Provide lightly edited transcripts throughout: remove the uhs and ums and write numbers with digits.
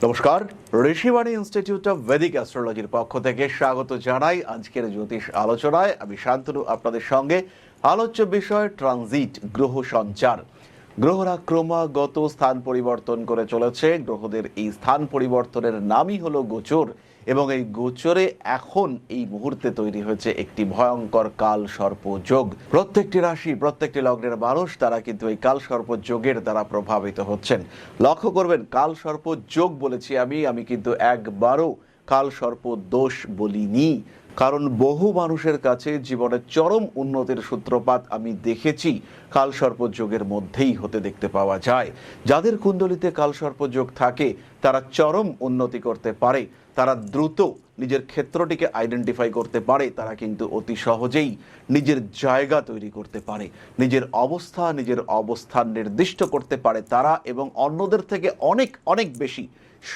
নমস্কার, Rishibani institute of Vedic অ্যাস্ট্রোলজির পক্ষ থেকে স্বাগত জানাই আজকের জ্যোতিষ আলোচনায়। আমি শান্তনু আপনাদের সঙ্গে। আলোচ্য বিষয় ট্রানজিট, গ্রহ সঞ্চার। গ্রহরা ক্রমাগত স্থান পরিবর্তন করে চলেছে। গ্রহদের এই স্থান পরিবর্তনের নামই হলো গোচর, এবং এই গোচরে এখন এই মুহূর্তে তৈরি হয়েছে একটি ভয়ঙ্কর কাল সর্প যোগ। প্রত্যেকটি রাশি, প্রত্যেকটি লগ্নের মানুষ তারা কিন্তু এই কাল সর্প যোগের দ্বারা প্রভাবিত হচ্ছেন। লক্ষ্য করবেন, কাল সর্প যোগ বলেছি আমি কিন্তু একবারও কাল সর্প দোষ বলিনি, কারণ বহু মানুষের কাছে জীবনের চরম উন্নতির সূত্রপাত আমি দেখেছি কালসর্প যোগের মধ্যেই হতে দেখতে পাওয়া যায়। যাদের কুণ্ডলিতে কালসর্প যোগ থাকে তারা চরম উন্নতি করতে পারে, তারা দ্রুত নিজের ক্ষেত্রটিকে আইডেন্টিফাই করতে পারে, তারা কিন্তু অতি সহজেই নিজের জায়গা তৈরি করতে পারে, নিজের অবস্থান নির্দিষ্ট করতে পারে তারা, এবং অন্যদের থেকে অনেক অনেক বেশি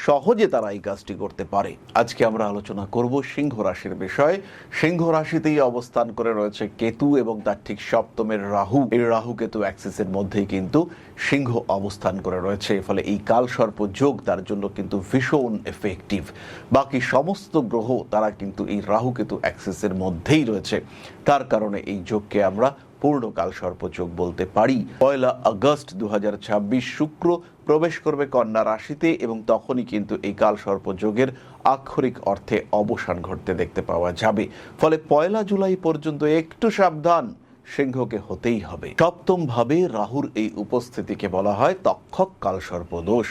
সহজে তারা এই কাজটি করতে পারে। আজকে আমরা আলোচনা করব সিংহ রাশির বিষয়ে। সিংহ রাশিতেই অবস্থান করে রয়েছে কেতু এবং তার ঠিক সপ্তমের রাহু। এই রাহু কেতু অ্যাক্সিসের মধ্যেই কিন্তু সিংহ অবস্থান করে রয়েছে। ফলে এই কাল সর্প যোগ তার জন্য কিন্তু ভীষণ এফেক্টিভ। বাকি সমস্ত গ্রহ তারা কিন্তু এই রাহু কেতু অ্যাক্সিসের মধ্যেই রয়েছে, তার কারণে এই যোগকে আমরা পূর্ণকাল সর্পযোগ বলতে পারি। 1 আগস্ট 2026 শুক্র প্রবেশ করবে কন্যা রাশিতে, এবং তখনই কিন্তু এই কাল সর্পযোগের আক্ষরিক অর্থে অবসান ঘটতে দেখতে পাওয়া যাবে। ফলে 1 জুলাই পর্যন্ত একটু সাবধান সিংহকে হতেই হবে। সপ্তম ভাবে রাহুর এই উপস্থিতিকে বলা হয় তক্ষক কালসর্প দোষ।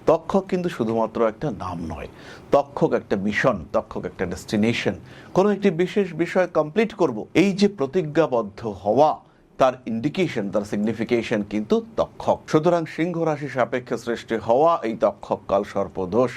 তক্ষক কিন্তু শুধুমাত্র একটা নাম নয়, তক্ষক একটা মিশন, তক্ষক একটা ডেস্টিনেশন। কোনো একটি বিশেষ বিষয় কমপ্লিট করব, এই যে প্রতিজ্ঞাবদ্ধ হওয়া, তার ইন্ডিকেশন, তার সিগনিফিকেশন কিন্তু তক্ষক। সুতরাং সিংহ রাশি সাপেক্ষে সৃষ্টি হওয়া এই তক্ষক কাল সর্পদোষ,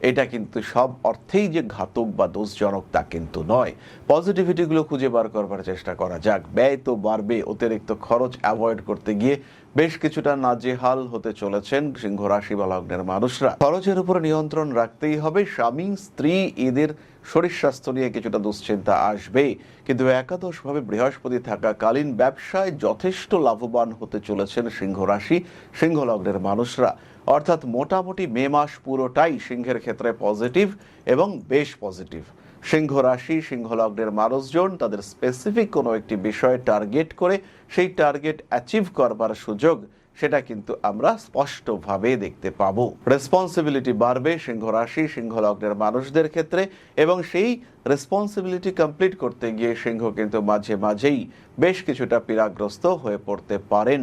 এটা কিন্তু সব অর্থেই যে ঘাতক বা দোষজনক তা কিন্তু নয়। পজিটিভিটিগুলো খুঁজে বার করবার চেষ্টা করা যাক। ব্যয় তো বাড়বে, অতিরিক্ত খরচ অ্যাভয়েড করতে গিয়ে বেশ কিছুটা নাজেহাল হতে চলেছেন সিংহ রাশি বা লগ্নের মানুষরা। খরচের উপরে নিয়ন্ত্রণ রাখতেই হবে। স্বামী স্ত্রী এদের শরীর স্বাস্থ্য নিয়ে কিছুটা দুশ্চিন্তা আসবে, কিন্তু একাদশভাবে বৃহস্পতি থাকাকালীন ব্যবসায় যথেষ্ট লাভবান হতে চলেছেন সিংহ রাশি সিংহ লগ্নের মানুষরা। অর্থাৎ মোটামুটি মে মাস পুরোটাই সিংহের ক্ষেত্রে পজিটিভ এবং বেশ পজিটিভ। সিংহ রাশি সিংহ লগ্নের মানুষজন তাদের স্পেসিফিক কোনো একটি বিষয় টার্গেট করে সেই টার্গেট অ্যাচিভ করবার সুযোগ, সেটা কিন্তু আমরা স্পষ্টভাবে দেখতে পাবো। রেসপন্সিবিলিটি বাড়বে সিংহ রাশি সিংহ লগ্নের মানুষদের ক্ষেত্রে, এবং সেই রেসপন্সিবিলিটি কমপ্লিট করতে গিয়ে সিংহ কিন্তু মাঝে মাঝেই বেশ কিছুটা পীড়াগ্রস্ত হয়ে পড়তে পারেন।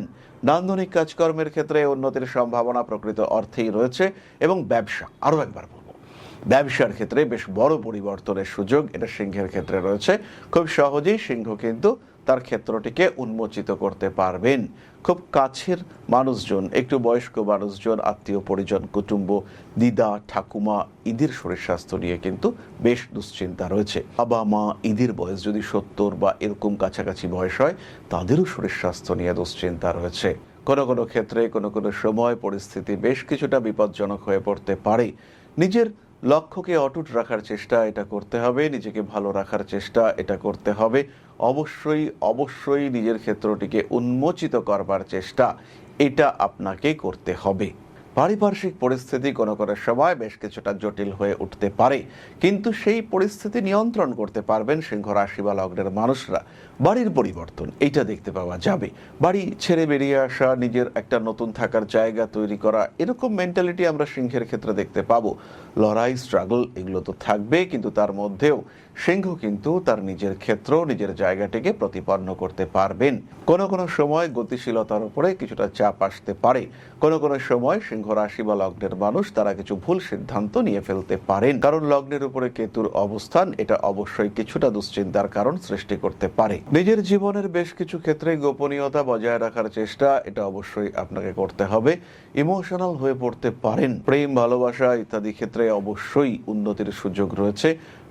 নান্দনিক কাজকর্মের ক্ষেত্রে উন্নতির সম্ভাবনা প্রকৃত অর্থেই রয়েছে, এবং ব্যবসা, আরও একবার বলবো, ব্যবসার ক্ষেত্রে বেশ বড় পরিবর্তনের সুযোগ এটা সিংহের ক্ষেত্রে রয়েছে। খুব সহজেই সিংহ কিন্তু তার ক্ষেত্রটিকে উন্মোচিত করতে পারবেন। খুব কাছের মানুষজন, একটু বয়স্ক মানুষজন, আত্মীয় পরিজন, কুটুম্ব, দিদা ঠাকুমা, ঈদের শরীর স্বাস্থ্য নিয়ে কিন্তু বেশ দুশ্চিন্তা রয়েছে। বাবা মা ঈদের বয়স যদি 70 বা এরকম কাছাকাছি বয়স হয়, তাদেরও শরীর স্বাস্থ্য নিয়ে দুশ্চিন্তা রয়েছে। কোনো কোনো ক্ষেত্রে কোনো কোনো সময় পরিস্থিতি বেশ কিছুটা বিপজ্জনক হয়ে পড়তে পারে। নিজের লক্ষ্যকে অটুট রাখার চেষ্টা এটা করতে হবে, নিজেকে ভালো রাখার চেষ্টা এটা করতে হবে। অবশ্যই নিজের ক্ষেত্রটিকে উন্মোচিত করবার চেষ্টা এটা আপনাকে করতে হবে। পারিপার্শ্বিক পরিস্থিতি কোনো কোনো সময় বেশ কিছুটা জটিল হয়ে উঠতে পারে, কিন্তু সেই পরিস্থিতি নিয়ন্ত্রণ করতে পারবেন সিংহ রাশি বা লগ্নের মানুষরা। বাড়ির পরিবর্তন এইটা দেখতে পাওয়া যাবে। বাড়ি ছেড়ে বেরিয়ে আসা, নিজের একটা নতুন থাকার জায়গা তৈরি করা, এরকম মেন্টালিটি আমরা সিংহের ক্ষেত্রে দেখতে পাবো। লড়াই, স্ট্রাগল এগুলো তো থাকবে, কিন্তু তার মধ্যেও সিংহ কিন্তু তার নিজের ক্ষেত্র, নিজের জায়গাটিকে প্রতিপন্ন করতে পারবেন। কোনো কোনো সময় গতিশীলতার উপরে কিছুটা চাপ আসতে পারে। কোনো কোনো সময় সিংহ রাশি বা লগ্নের মানুষ তারা কিছু ভুল সিদ্ধান্ত নিয়ে ফেলতে পারেন, কারণ লগ্নের উপরে কেতুর অবস্থান এটা অবশ্যই কিছুটা দুশ্চিন্তার কারণ সৃষ্টি করতে পারে। নিজের জীবনের বেশ কিছু ক্ষেত্রে গোপনীয়তা বজায় রাখার চেষ্টা এটা অবশ্যই আপনাকে করতে হবে। ইমোশনাল হয়ে পড়তে পারেন, প্রেম ভালোবাসা ইত্যাদি ক্ষেত্রে অবশ্যই উন্নতির সুযোগ রয়েছে।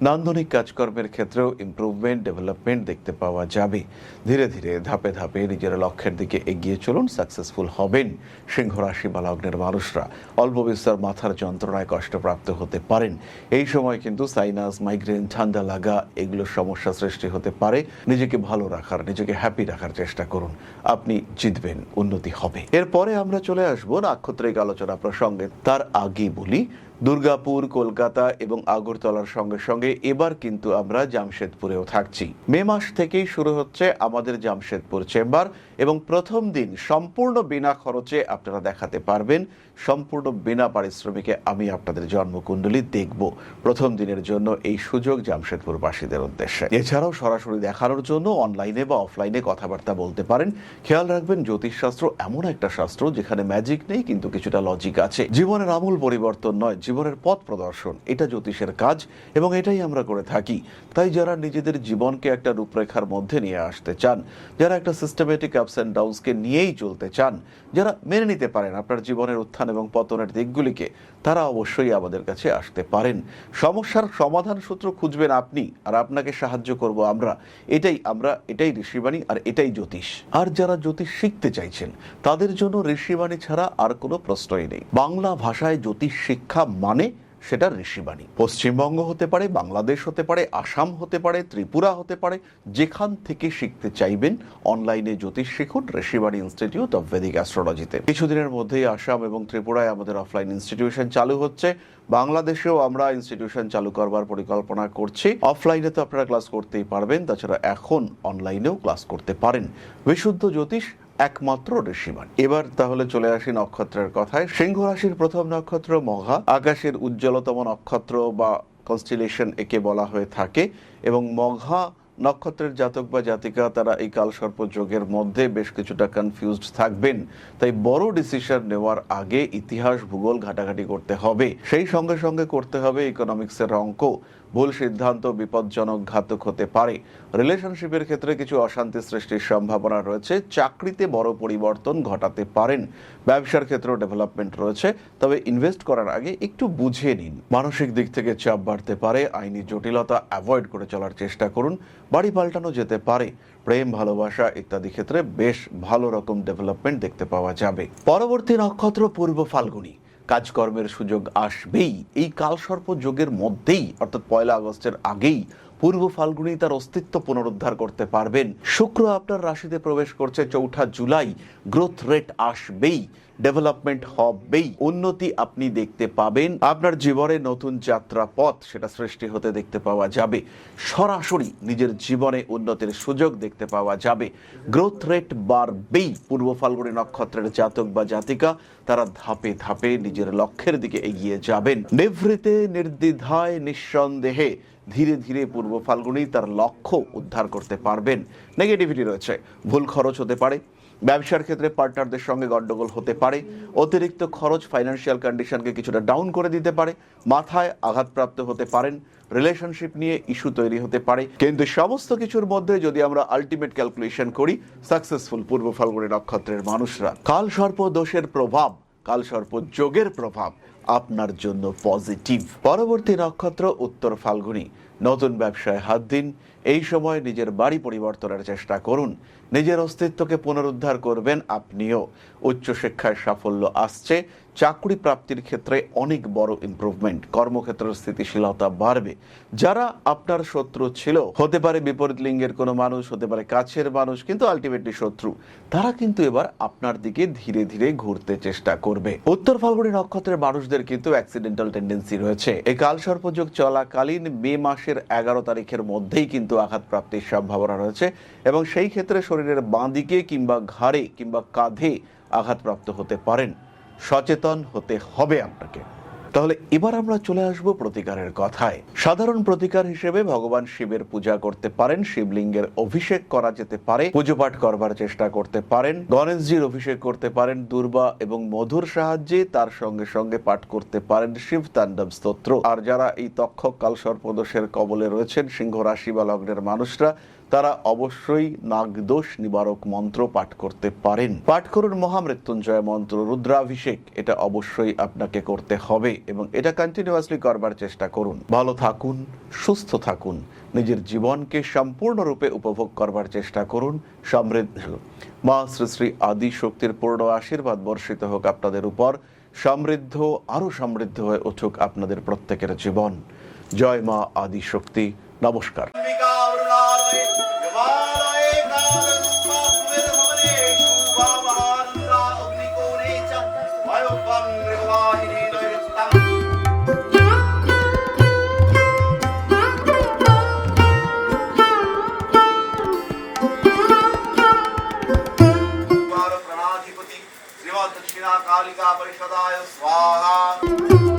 নান্দনিক কাজকর্মের ক্ষেত্রেও ইমপ্রুভমেন্ট, ডেভেলপমেন্ট দেখতে পাওয়া যাবে। ধীরে ধীরে ধাপে ধাপে নিজের লক্ষ্যের দিকে এগিয়ে চলুন, সাকসেসফুল হবেন সিংহ রাশি বা লগ্নের মানুষরা। অল্প বিস্তর মাথার যন্ত্রণায় কষ্টপ্রাপ্ত হতে পারেন। এই সময় কিন্তু সাইনাস, মাইগ্রেন, ঠান্ডা লাগা এগুলোর সমস্যা সৃষ্টি হতে পারে। নিজেকে ভালো রাখার, নিজেকে হ্যাপি রাখার চেষ্টা করুন, আপনি জিতবেন, উন্নতি হবে। এরপরে আমরা চলে আসবো নাক্ষত্রিক আলোচনা প্রসঙ্গে। তার আগে বলি দুর্গাপুর, কলকাতা এবং আগরতলার সঙ্গে সঙ্গে এবার কিন্তু আমরা জামশেদপুরেও থাকছি। মে মাস থেকেই শুরু হচ্ছে আমাদের জামশেদপুর চেম্বার এবং প্রথম দিন সম্পূর্ণ বিনা খরচে আপনারা দেখাতে পারবেন, সম্পূর্ণ বিনা পারিশ্রমিকে আমি আপনাদের জন্মকুণ্ডলী দেখব। প্রথম দিনের জন্য এই সুযোগ জামশেদপুরবাসীদের উদ্দেশ্যে। এছাড়াও সরাসরি দেখানোর জন্য অনলাইনে বা অফলাইনে কথাবার্তা বলতে পারেন। খেয়াল রাখবেন, জ্যোতিষশাস্ত্র এমন একটা শাস্ত্র যেখানে ম্যাজিক নেই, কিন্তু কিছুটা লজিক আছে। জীবনের আমূল পরিবর্তন নয়, জীবনের পথ প্রদর্শন, এটা জ্যোতিষের কাজ এবং এটাই আমরা করে থাকি। তাই যারা নিজেদের জীবনকে একটা রূপরেখার মধ্যে নিয়ে আসতে চান, যারা একটা সিস্টেমেটিক আপস অ্যান্ড ডাউনসকে নিয়েই চলতে চান, যারা মেনে নিতে পারেন আপনার জীবনের উত্থান এবং পতনের দিকগুলিকে, তারা অবশ্যই আমাদের কাছে আসতে পারেন। সমস্যার সমাধান সূত্র খুঁজবেন আপনি, আর আপনাকে সাহায্য করব আমরা। এটাই ঋষিবাণী, আর এটাই জ্যোতিষ। আর যারা জ্যোতিষ শিখতে চাইছেন তাদের জন্য ঋষিবাণী ছাড়া আর কোনো প্রশ্নই নেই। বাংলা ভাষায় জ্যোতিষ শিক্ষা মানে সেটা ঋষিবাণী। পশ্চিমবঙ্গ হতে পারে, বাংলাদেশ হতে পারে, আসাম হতে পারে, ত্রিপুরা হতে পারে, যেখান থেকে শিখতে চাইবেন অনলাইনে জ্যোতিষ শিখুন ঋষিবাণী ইনস্টিটিউট অফ ভেদিক অ্যাস্ট্রোলজিতে। কিছুদিনের মধ্যেই আসাম এবং ত্রিপুরায় আমাদের অফলাইন ইনস্টিটিউশন চালু হচ্ছে। বাংলাদেশেও আমরা ইনস্টিটিউশন চালু করবার পরিকল্পনা করছি। অফলাইনে তো আপনারা ক্লাস করতেই পারবেন, তাছাড়া এখন অনলাইনেও ক্লাস করতে পারেন। বিশুদ্ধ জ্যোতিষ, একমাত্র ঋষিবাণী। এবার তাহলে চলে আসি নক্ষত্রের কথায়। সিংহ রাশির প্রথম নক্ষত্র মঘা, আকাশের উজ্জ্বলতম নক্ষত্র বা কনস্টিলেশন একে বলা হয়ে থাকে। এবং মঘা নক্ষত্রের জাতক বা জাতিকা তারা এই কালসর্প যোগের মধ্যে বেশ কিছুটা কনফিউজড থাকবেন। তাই বড় ডিসিশন নেওয়ার আগে ইতিহাস, ভূগোল ঘাটাঘাটি করতে হবে। সেই সঙ্গে সঙ্গে করতে হবে ইকোনমিক্সের অঙ্ক। ভুল সিদ্ধান্ত বিপজ্জনক, ঘাতক হতে পারে। রিলেশনশিপের ক্ষেত্রে কিছু অশান্তি সৃষ্টির সম্ভাবনা রয়েছে। চাকরিতে বড় পরিবর্তন ঘটাতে পারেন। ব্যবসার ক্ষেত্রেও ডেভেলপমেন্ট রয়েছে, তবে ইনভেস্ট করার আগে একটু বুঝে নিন। মানসিক দিক থেকে চাপ বাড়তে পারে। আইনি জটিলতা অ্যাভয়েড করে চলার চেষ্টা করুন। বাড়ি পাল্টানো যেতে পারে। প্রেম, ভালোবাসা ইত্যাদি ক্ষেত্রে বেশ ভালো রকম ডেভেলপমেন্ট দেখতে পাওয়া যাবে। পরবর্তী নক্ষত্র পূর্ব ফাল্গুনী। কাজকর্মের সুযোগ আসবেই। এই কালসর্প যোগের মধ্যেই, অর্থাৎ 1 আগস্টের আগেই পূর্ব ফাল্গুনী তার অস্তিত্ব পুনরুদ্ধার করতে পারবেন। শুক্র আপনার রাশিতে প্রবেশ করছে 4 জুলাই। গ্রোথ রেট আসবেই, ডেভেলপমেন্ট হবেই, উন্নতি আপনি দেখতে পাবেন। আপনার জীবনে নতুন যাত্রা পথ সেটা সৃষ্টি হতে দেখতে পাওয়া যাবে। সরাসরি নিজের জীবনে উন্নতির সুযোগ দেখতে পাওয়া যাবে। গ্রোথ রেট বাড়বেই। পূর্ব ফাল্গুনী নক্ষত্রের জাতক বা জাতিকা তারা ধাপে ধাপে নিজের লক্ষ্যের দিকে এগিয়ে যাবেন। নিভৃতে, নির্দ্বিধায়, নিঃসন্দেহে ধীরে ধীরে পূর্ব ফাল্গুনী তার লক্ষ্য উদ্ধার করতে পারবেন। নেগেটিভিটি রয়েছে, ভুল খরচ হতে পারে। ব্যবসার ক্ষেত্রে পার্টনারদের সঙ্গে গন্ডগোল হতে পারে। অতিরিক্ত খরচ ফাইন্যান্সিয়াল কন্ডিশনকে কিছুটা ডাউন করে দিতে পারে। মাথায় আঘাতপ্রাপ্ত হতে পারেন। রিলেশনশিপ নিয়ে ইস্যু তৈরি হতে পারে। কিন্তু সমস্ত কিছুর মধ্যে যদি আমরা আলটিমেট ক্যালকুলেশন করি, সাকসেসফুল পূর্ব ফাল্গুনী নক্ষত্রের মানুষরা। কালসর্প দোষের প্রভাব, কালসর্প যোগের প্রভাব আপনার জন্য পজিটিভ। পরবর্তী নক্ষত্র উত্তর ফাল্গুনী। নতুন ব্যবসায় হাত দিন। এই সময় নিজের বাড়ি পরিবর্তনের চেষ্টা করুন। নিজের অস্তিত্বকে পুনরুদ্ধার করবেন আপনিও। উচ্চশিক্ষায় সাফল্য আসছে। চাকরি প্রাপ্তির ক্ষেত্রে অনেক বড় ইমপ্রুভমেন্ট। কর্মক্ষেত্রের স্থিতিশীলতা বাড়বে। যারা আপনার শত্রু ছিল, হতে পারে বিপরীত লিঙ্গের কোনো মানুষ, হতে পারে কাছের মানুষ, কিন্তু আলটিমেটলি শত্রু, তারা কিন্তু এবার আপনার দিকে ধীরে ধীরে ঘুরতে চেষ্টা করবে। উত্তর ফাল্গুনী নক্ষত্রের মানুষদের কিন্তু অ্যাক্সিডেন্টাল টেন্ডেন্সি রয়েছে। এই কালসর্পযোগ চলাকালীন মে মাসের 11 তারিখের মধ্যেই কিন্তু আঘাতপ্রাপ্তির সম্ভাবনা রয়েছে এবং সেই ক্ষেত্রে শরীরের বাঁ দিকে কিংবা ঘাড়ে কিংবা কাঁধে আঘাতপ্রাপ্ত হতে পারেন। সচেতন হতে হবে আপনাকে। তাহলে এবার আমরা চলে আসব প্রতিকারের কথায়। সাধারণ প্রতিকার হিসেবে ভগবান শিবের পূজা করতে পারেন। শিবলিঙ্গের অভিষেক করা যেতে পারে। পুজো পাঠ করবার চেষ্টা করতে পারেন। গণেশজির অভিষেক করতে পারেন দুর্বা এবং মধুর সাহায্যে। তার সঙ্গে সঙ্গে পাঠ করতে পারেন শিব তাণ্ডব স্তোত্র। আর যারা এই তক্ষক কালসর্পদোষের কবলে রয়েছেন, সিংহ রাশি বা লগ্নের মানুষরা, তারা অবশ্যই নাগদোষ নিবারক মন্ত্র পাঠ করতে পারেন। পাঠ করুন মহামৃত্যুঞ্জয় মন্ত্র, রুদ্রাভিষেক, এটা অবশ্যই আপনাকে করতে হবে এবং এটা কন্টিনিউয়াসলি করবার চেষ্টা করুন। ভালো থাকুন, সুস্থ থাকুন, নিজের জীবনকে সম্পূর্ণরূপে উপভোগ করবার চেষ্টা করুন। সমৃদ্ধ মা শ্রী শ্রী আদি শক্তির পূর্ণ আশীর্বাদ বর্ষিত হোক আপনাদের উপর। সমৃদ্ধ, আরো সমৃদ্ধ হয়ে উঠুক আপনাদের প্রত্যেকের জীবন। জয় মা আদি শক্তি। নমস্কার। दक्षिणा कालिका परिषदाय स्वाहा।